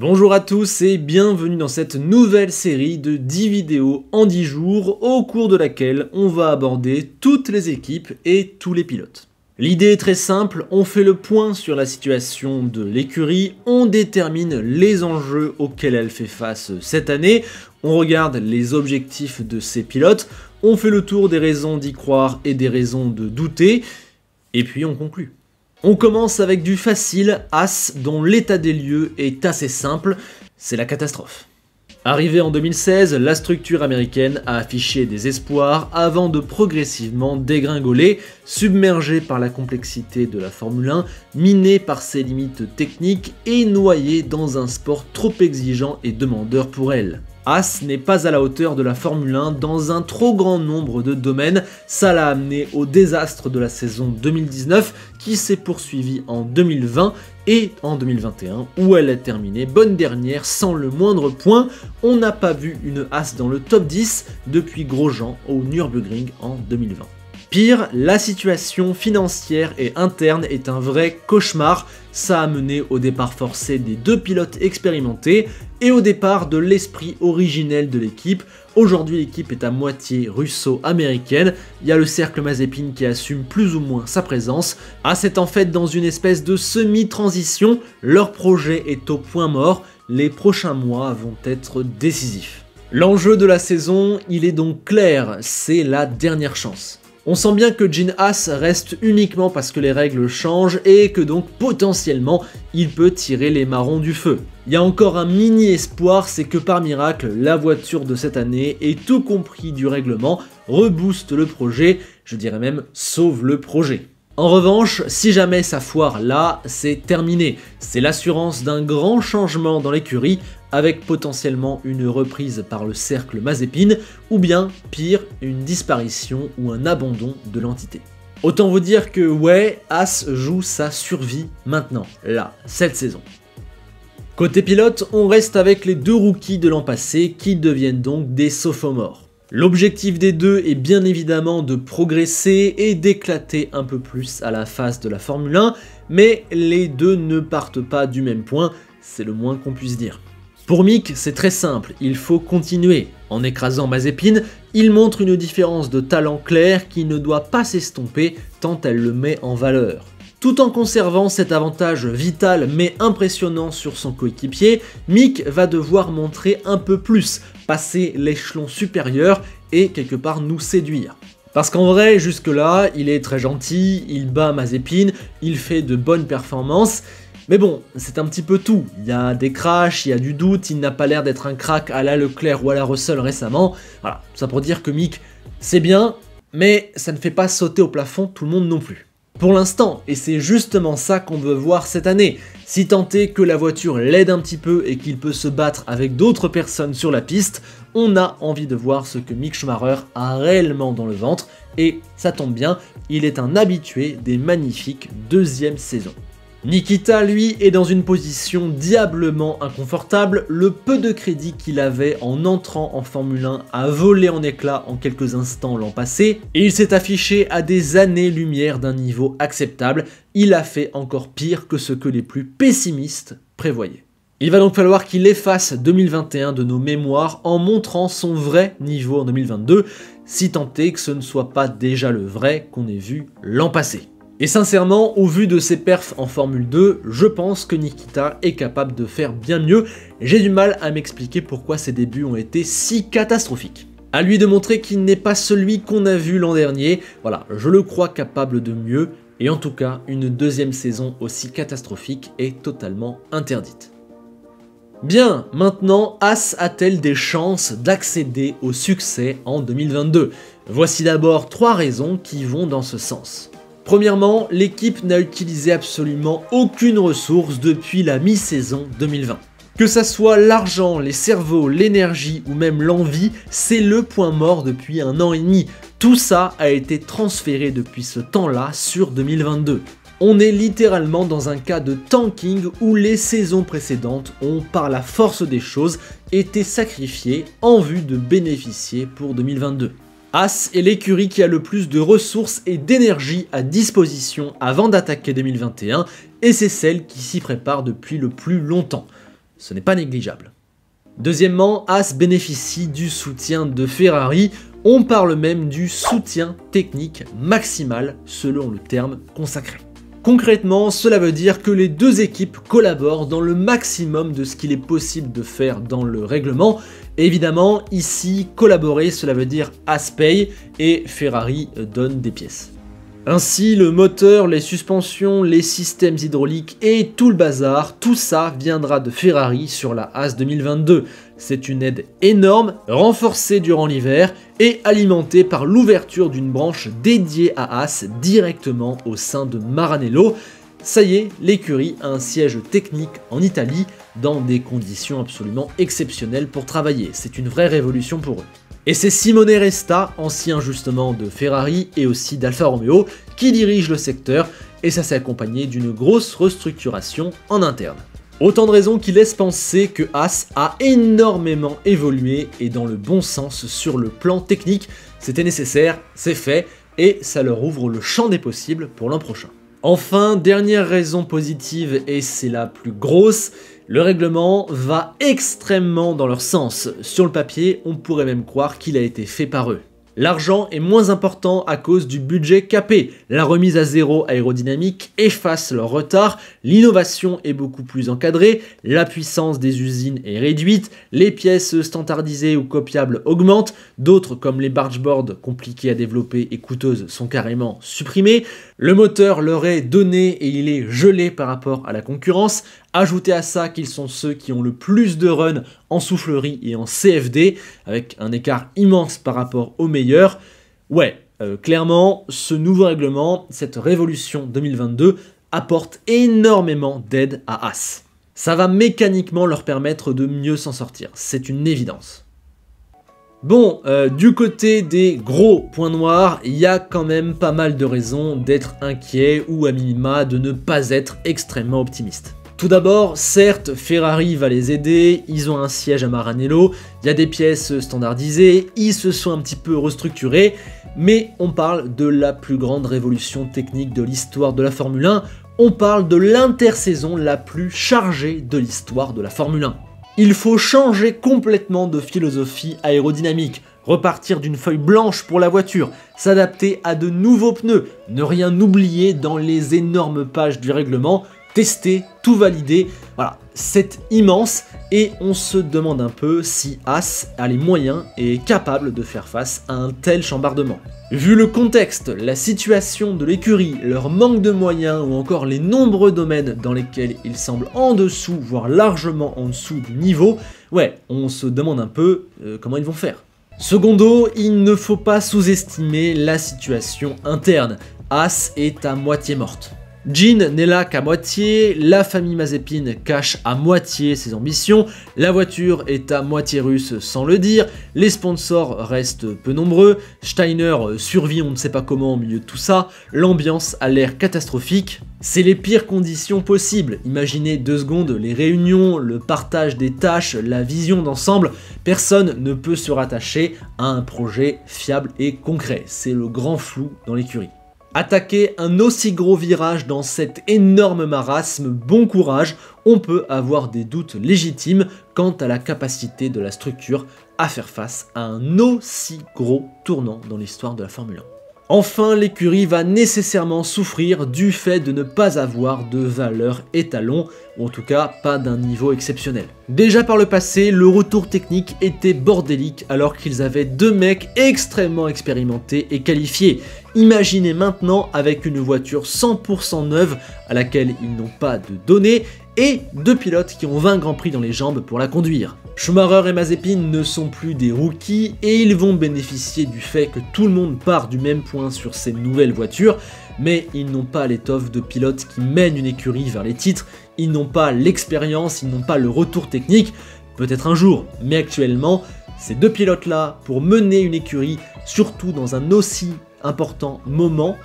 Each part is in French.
Bonjour à tous et bienvenue dans cette nouvelle série de 10 vidéos en 10 jours au cours de laquelle on va aborder toutes les équipes et tous les pilotes. L'idée est très simple, on fait le point sur la situation de l'écurie, on détermine les enjeux auxquels elle fait face cette année, on regarde les objectifs de ses pilotes, on fait le tour des raisons d'y croire et des raisons de douter, et puis on conclut. On commence avec du facile, As, dont l'état des lieux est assez simple, c'est la catastrophe. Arrivée en 2016, la structure américaine a affiché des espoirs avant de progressivement dégringoler, submergée par la complexité de la Formule 1, minée par ses limites techniques et noyée dans un sport trop exigeant et demandeur pour elle. As n'est pas à la hauteur de la Formule 1 dans un trop grand nombre de domaines, ça l'a amené au désastre de la saison 2019 qui s'est poursuivie en 2020 et en 2021 où elle a terminé bonne dernière sans le moindre point. On n'a pas vu une As dans le top 10 depuis Grosjean au Nürburgring en 2020. Pire, la situation financière et interne est un vrai cauchemar, ça a mené au départ forcé des deux pilotes expérimentés et au départ de l'esprit originel de l'équipe. Aujourd'hui l'équipe est à moitié russo-américaine, il y a le cercle Mazepin qui assume plus ou moins sa présence. As est en fait dans une espèce de semi-transition, leur projet est au point mort, les prochains mois vont être décisifs. L'enjeu de la saison, il est donc clair, c'est la dernière chance. On sent bien que Gene Haas reste uniquement parce que les règles changent et que donc potentiellement il peut tirer les marrons du feu. Il y a encore un mini espoir, c'est que par miracle, la voiture de cette année et tout compris du règlement rebooste le projet, je dirais même sauve le projet. En revanche, si jamais ça foire là, c'est terminé. C'est l'assurance d'un grand changement dans l'écurie avec potentiellement une reprise par le cercle Mazepin ou bien, pire, une disparition ou un abandon de l'entité. Autant vous dire que ouais, As joue sa survie maintenant, là, cette saison. Côté pilote, on reste avec les deux rookies de l'an passé qui deviennent donc des sophomores. L'objectif des deux est bien évidemment de progresser et d'éclater un peu plus à la face de la Formule 1, mais les deux ne partent pas du même point, c'est le moins qu'on puisse dire. Pour Mick, c'est très simple, il faut continuer. En écrasant Mazepin, il montre une différence de talent claire qui ne doit pas s'estomper tant elle le met en valeur. Tout en conservant cet avantage vital mais impressionnant sur son coéquipier, Mick va devoir montrer un peu plus, passer l'échelon supérieur et quelque part nous séduire. Parce qu'en vrai, jusque-là, il est très gentil, il bat Mazepin, il fait de bonnes performances, mais bon, c'est un petit peu tout. Il y a des crashs, il y a du doute, il n'a pas l'air d'être un crack à la Leclerc ou à la Russell récemment. Voilà, ça pour dire que Mick, c'est bien, mais ça ne fait pas sauter au plafond tout le monde non plus. Pour l'instant, et c'est justement ça qu'on veut voir cette année, si tant est que la voiture l'aide un petit peu et qu'il peut se battre avec d'autres personnes sur la piste, on a envie de voir ce que Mick Schumacher a réellement dans le ventre, et ça tombe bien, il est un habitué des magnifiques deuxièmes saisons. Nikita, lui, est dans une position diablement inconfortable, le peu de crédit qu'il avait en entrant en Formule 1 a volé en éclats en quelques instants l'an passé, et il s'est affiché à des années-lumière d'un niveau acceptable, il a fait encore pire que ce que les plus pessimistes prévoyaient. Il va donc falloir qu'il efface 2021 de nos mémoires en montrant son vrai niveau en 2022, si tant est que ce ne soit pas déjà le vrai qu'on ait vu l'an passé. Et sincèrement, au vu de ses perfs en Formule 2, je pense que Nikita est capable de faire bien mieux. J'ai du mal à m'expliquer pourquoi ses débuts ont été si catastrophiques. À lui de montrer qu'il n'est pas celui qu'on a vu l'an dernier, voilà, je le crois capable de mieux, et en tout cas, une deuxième saison aussi catastrophique est totalement interdite. Bien, maintenant, As a-t-elle des chances d'accéder au succès en 2022? Voici d'abord 3 raisons qui vont dans ce sens. Premièrement, l'équipe n'a utilisé absolument aucune ressource depuis la mi-saison 2020. Que ça soit l'argent, les cerveaux, l'énergie ou même l'envie, c'est le point mort depuis 1 an et demi. Tout ça a été transféré depuis ce temps-là sur 2022. On est littéralement dans un cas de tanking où les saisons précédentes ont, par la force des choses, été sacrifiées en vue de bénéficier pour 2022. As est l'écurie qui a le plus de ressources et d'énergie à disposition avant d'attaquer 2021 et c'est celle qui s'y prépare depuis le plus longtemps. ce n'est pas négligeable. Deuxièmement, As bénéficie du soutien de Ferrari, on parle même du soutien technique maximal selon le terme consacré. Concrètement, cela veut dire que les deux équipes collaborent dans le maximum de ce qu'il est possible de faire dans le règlement. Évidemment, ici, collaborer, cela veut dire As paye et Ferrari donne des pièces. Ainsi, le moteur, les suspensions, les systèmes hydrauliques et tout le bazar, tout ça viendra de Ferrari sur la As 2022. C'est une aide énorme, renforcée durant l'hiver et alimentée par l'ouverture d'une branche dédiée à As directement au sein de Maranello. Ça y est, l'écurie a un siège technique en Italie dans des conditions absolument exceptionnelles pour travailler. C'est une vraie révolution pour eux. Et c'est Simone Resta, ancien justement de Ferrari et aussi d'Alfa Romeo, qui dirige le secteur, et ça s'est accompagné d'une grosse restructuration en interne. Autant de raisons qui laissent penser que As a énormément évolué et dans le bon sens sur le plan technique. C'était nécessaire, c'est fait, et ça leur ouvre le champ des possibles pour l'an prochain. Enfin, dernière raison positive, et c'est la plus grosse, le règlement va extrêmement dans leur sens. Sur le papier, on pourrait même croire qu'il a été fait par eux. L'argent est moins important à cause du budget capé. La remise à zéro aérodynamique efface leur retard, l'innovation est beaucoup plus encadrée, la puissance des usines est réduite, les pièces standardisées ou copiables augmentent, d'autres comme les bargeboards compliqués à développer et coûteuses sont carrément supprimées, le moteur leur est donné et il est gelé par rapport à la concurrence. Ajoutez à ça qu'ils sont ceux qui ont le plus de runs en soufflerie et en CFD, avec un écart immense par rapport aux meilleurs. Ouais, clairement, ce nouveau règlement, cette révolution 2022, apporte énormément d'aide à As. Ça va mécaniquement leur permettre de mieux s'en sortir, c'est une évidence. Bon, du côté des gros points noirs, il y a quand même pas mal de raisons d'être inquiet ou à minima de ne pas être extrêmement optimiste. Tout d'abord, certes, Ferrari va les aider, ils ont un siège à Maranello, il y a des pièces standardisées, ils se sont un petit peu restructurés, mais on parle de la plus grande révolution technique de l'histoire de la Formule 1, on parle de l'intersaison la plus chargée de l'histoire de la Formule 1. Il faut changer complètement de philosophie aérodynamique, repartir d'une feuille blanche pour la voiture, s'adapter à de nouveaux pneus, ne rien oublier dans les énormes pages du règlement, tester, tout valider, voilà, c'est immense et on se demande un peu si As a les moyens et est capable de faire face à un tel chambardement. Vu le contexte, la situation de l'écurie, leur manque de moyens ou encore les nombreux domaines dans lesquels ils semblent en dessous, voire largement en dessous du niveau, ouais, on se demande un peu comment ils vont faire. Secondo, il ne faut pas sous-estimer la situation interne. As est à moitié morte. Gene n'est là qu'à moitié, la famille Mazepin cache à moitié ses ambitions, la voiture est à moitié russe sans le dire, les sponsors restent peu nombreux, Steiner survit on ne sait pas comment au milieu de tout ça, l'ambiance a l'air catastrophique. C'est les pires conditions possibles, imaginez 2 secondes les réunions, le partage des tâches, la vision d'ensemble, personne ne peut se rattacher à un projet fiable et concret, c'est le grand flou dans l'écurie. Attaquer un aussi gros virage dans cet énorme marasme, bon courage, on peut avoir des doutes légitimes quant à la capacité de la structure à faire face à un aussi gros tournant dans l'histoire de la Formule 1. Enfin, l'écurie va nécessairement souffrir du fait de ne pas avoir de valeur étalon, ou en tout cas pas d'un niveau exceptionnel. Déjà par le passé, le retour technique était bordélique alors qu'ils avaient 2 mecs extrêmement expérimentés et qualifiés. Imaginez maintenant avec une voiture 100% neuve à laquelle ils n'ont pas de données et 2 pilotes qui ont 20 grands prix dans les jambes pour la conduire. Schumacher et Mazepin ne sont plus des rookies et ils vont bénéficier du fait que tout le monde part du même point sur ces nouvelles voitures, mais ils n'ont pas l'étoffe de pilotes qui mènent une écurie vers les titres, ils n'ont pas l'expérience, ils n'ont pas le retour technique, peut-être un jour, mais actuellement, ces 2 pilotes-là, pour mener une écurie, surtout dans un aussi important moment,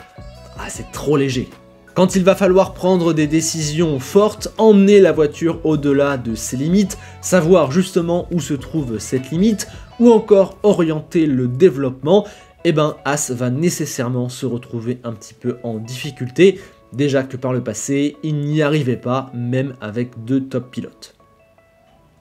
c'est trop léger. Quand il va falloir prendre des décisions fortes, emmener la voiture au-delà de ses limites, savoir justement où se trouve cette limite, ou encore orienter le développement, As va nécessairement se retrouver un petit peu en difficulté, déjà que par le passé, il n'y arrivait pas, même avec 2 top pilotes.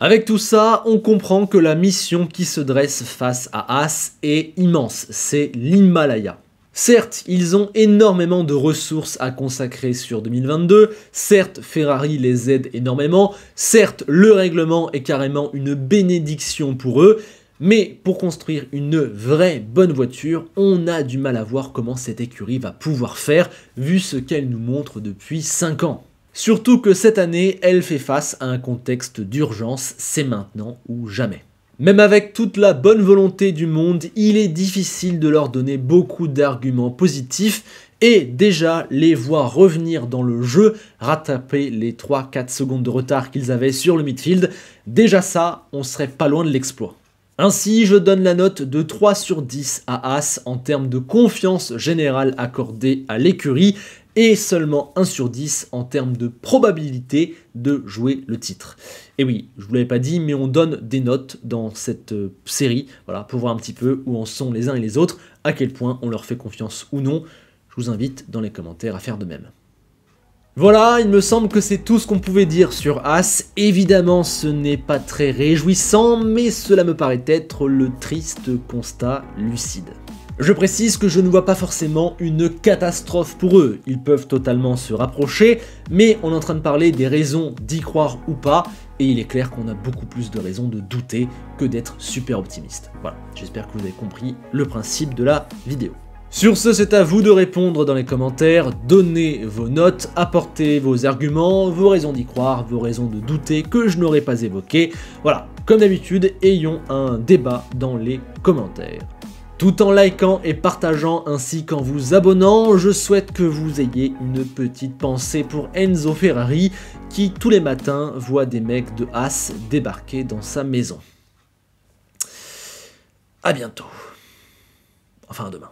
Avec tout ça, on comprend que la mission qui se dresse face à Haas est immense, c'est l'Himalaya. Certes, ils ont énormément de ressources à consacrer sur 2022, certes Ferrari les aide énormément, certes le règlement est carrément une bénédiction pour eux, mais pour construire une vraie bonne voiture, on a du mal à voir comment cette écurie va pouvoir faire, vu ce qu'elle nous montre depuis 5 ans. Surtout que cette année, elle fait face à un contexte d'urgence, c'est maintenant ou jamais. Même avec toute la bonne volonté du monde, il est difficile de leur donner beaucoup d'arguments positifs et déjà les voir revenir dans le jeu, rattraper les 3-4 secondes de retard qu'ils avaient sur le midfield, déjà ça, on serait pas loin de l'exploit. Ainsi, je donne la note de 3 sur 10 à Haas en termes de confiance générale accordée à l'écurie et seulement 1 sur 10 en termes de probabilité de jouer le titre. Et oui, je vous l'avais pas dit, mais on donne des notes dans cette série, voilà, pour voir un petit peu où en sont les uns et les autres, à quel point on leur fait confiance ou non. Je vous invite dans les commentaires à faire de même. Voilà, il me semble que c'est tout ce qu'on pouvait dire sur Haas. Évidemment, ce n'est pas très réjouissant, mais cela me paraît être le triste constat lucide. Je précise que je ne vois pas forcément une catastrophe pour eux, ils peuvent totalement se rapprocher, mais on est en train de parler des raisons d'y croire ou pas, et il est clair qu'on a beaucoup plus de raisons de douter que d'être super optimiste. Voilà, j'espère que vous avez compris le principe de la vidéo. Sur ce, c'est à vous de répondre dans les commentaires, donnez vos notes, apportez vos arguments, vos raisons d'y croire, vos raisons de douter que je n'aurais pas évoquées. Voilà, comme d'habitude, ayons un débat dans les commentaires. Tout en likant et partageant ainsi qu'en vous abonnant, je souhaite que vous ayez une petite pensée pour Enzo Ferrari qui tous les matins voit des mecs de Haas débarquer dans sa maison. A bientôt. Enfin à demain.